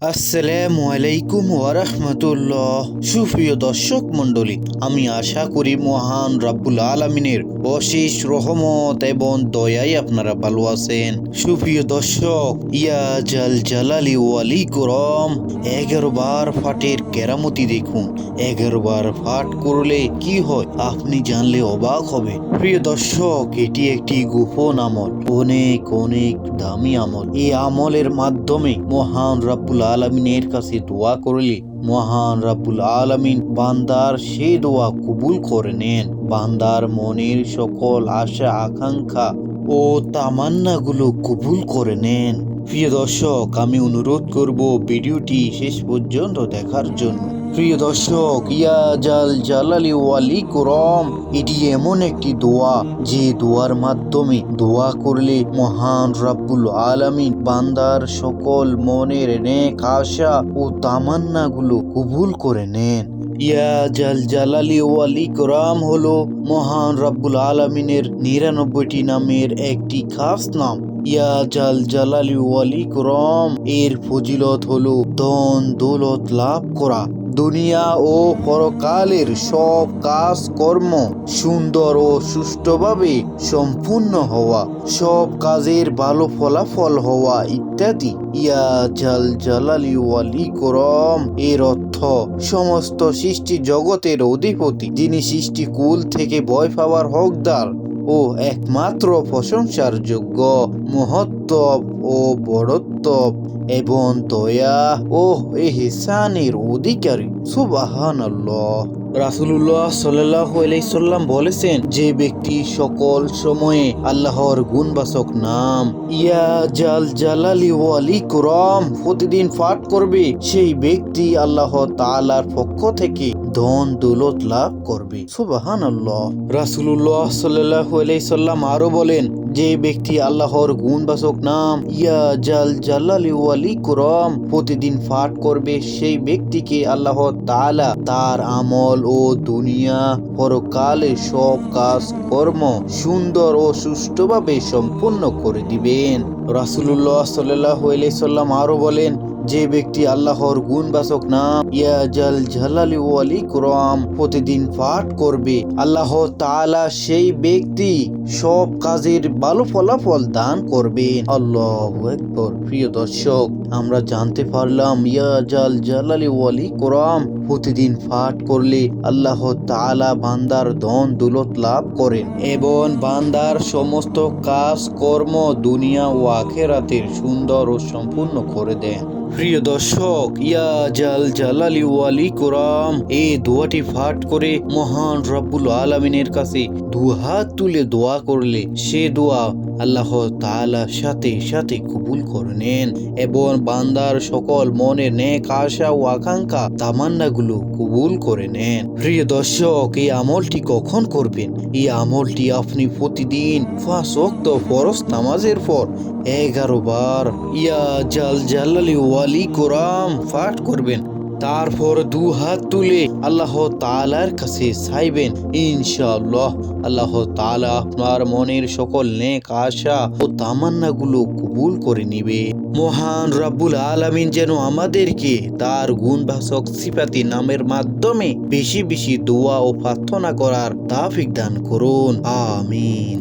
আসসালামু আলাইকুম ওয়ারাহমাতুল্লাহ। সুপ্রিয় দর্শক মণ্ডলী, আমি আশা করি মহান রাব্বুল আলামিনের অশেষ রহমত এবং দয়ায় আপনারা ভালো আছেন। সুপ্রিয় দর্শক, ইয়া জাল জালালি ওয়ালি করম 11 বার ফাটের কেরামতি দেখুন। 11 বার ফাট করলে কি হয় আপনি জানলে অবাক হবে। প্রিয় দর্শক, এটি একটি গোপন আমল, অনেক অনেক দামি আমল। এই আমলের মাধ্যমে মহান রাব্বুল আলামিনের কাছে দোয়া করলে মহান রাব্বুল আলামিন বান্দার সেই দোয়া কবুল করে নেন। বান্দার মনের সকল আশা আকাঙ্ক্ষা ও তামান্নাগুলো কবুল করে নেন। প্রিয় দর্শক, আমি অনুরোধ করব ভিডিওটি শেষ পর্যন্ত দেখার জন্য। প্রিয় দর্শক, ইয়া জাল জালালি ওয়ালি করম এটি এমন একটি দোয়া যে দোয়ার মাধ্যমে দোয়া করলে মহান রাব্বুল আলামিন বান্দার সকল মনের নেক আশা ও তামান্নাগুলো কবুল করে নেন। ইয়া জাল জালালি ওয়ালি করম হলো মহান রাব্বুল আলামিনের 99টি নামের একটি খাস নাম। ইয়া জাল জালালি ওয়ালি করম এর ফজিলত হলো ধন দৌলত লাভ করা, দুনিয়া ও পরকালের সব কাজ কর্ম সুন্দর ও সুষ্ঠুভাবে সম্পূর্ণ হওয়া, সব কাজের ভালো ফলাফল হওয়া ইত্যাদি। ইয়া জাল জালালি ওয়ালি করম এর অর্থ সমস্ত সৃষ্টি জগতের অধিপতি, যিনি সৃষ্টিকুল থেকে ভয় পাওয়ার হকদার ও একমাত্র প্রশংসার যোগ্য, মহত্ব ও বড়ত্ব এবং দয়া ও ইহসানের অধিকারী। সুবহানাল্লাহ। রাসূলুল্লাহ সাল্লাল্লাহু আলাইহি সাল্লাম বলেছেন, যে ব্যক্তি সকল সময়ে আল্লাহর গুণবাচক নাম ইয়া জাল জালালি ওয়ালি করম প্রতিদিন পাঠ করবে, সেই ব্যক্তি আল্লাহ তাআলার পক্ষ থেকে ধন দৌলত লাভ করবে। সুবহানাল্লাহ। রাসূলুল্লাহ সাল্লাল্লাহু আলাইহি সাল্লাম আরো বলেন, যে ব্যক্তি আল্লাহর গুণবাচক নাম ইয়া জাল জালালি ওয়ালি করম প্রতিদিন পাঠ করবে, সেই ব্যক্তিকে আল্লাহ তাআলা তার আমল ও দুনিয়া পরকালে সব কাজ কর্ম সুন্দর ও সুষ্ঠুভাবে সম্পূর্ণ করে দিবেন। রাসূলুল্লাহ সাল্লাল্লাহু আলাইহি সাল্লাম আরো বলেন, যে ব্যক্তি আল্লাহর গুণবাচক নাম ইয়া জাল জালালি ওয়ালি করম প্রতিদিন পাঠ করবে, আল্লাহ তাআলা সেই ব্যক্তি সব কাজের ভালো ফলাফল দান করবেন। আল্লাহু আকবার। প্রিয় দর্শক, আমরা জানতে পারলাম ইয়া জাল জালালি ওয়ালি করম প্রতিদিন পাঠ করলে আল্লাহ তাআলা বান্দার ধন দৌলত লাভ করেন এবং বান্দার সমস্ত কাজ কর্ম দুনিয়া ও আখিরাতের সুন্দর ও সম্পূর্ণ করে দেন। প্রিয় দর্শক, ইয়া জাল জালালি ওয়ালি করম এই দোয়াটি পাঠ করে মহান রাব্বুল আলামিনের কাছে দুহাত তুলে দোয়া করলে সে দোয়া আল্লাহ তাআলা সাথে সাথে কবুল করে নেন এবং বান্দার সকল মনের নেক আশা ও আকাঙ্ক্ষা তামান্নাগুলো কবুল করে নেন। প্রিয় দর্শক, এই আমলটি কখন করবেন? এই আমলটি আপনি প্রতিদিন 5 ওয়াক্ত ফরজ নামাজের পর 11 বার ইয়া জাল জালালি ওয়ালি করম পাঠ করবেন। তারপর 2 হাত তুলে আল্লাহ তাআলার কাছে চাইবেন। ইনশাআল্লাহ আল্লাহ তাআলা আপনার মনের সকল নেক আশা ও তামান্নাগুলো কবুল করে নিবে। মহান রাব্বুল আলামিন যেন আমাদেরকে তার গুণবাচক সিফাতি নামের মাধ্যমে বেশি বেশি দোয়া ও প্রার্থনা করার তৌফিক দান করুন। আমিন।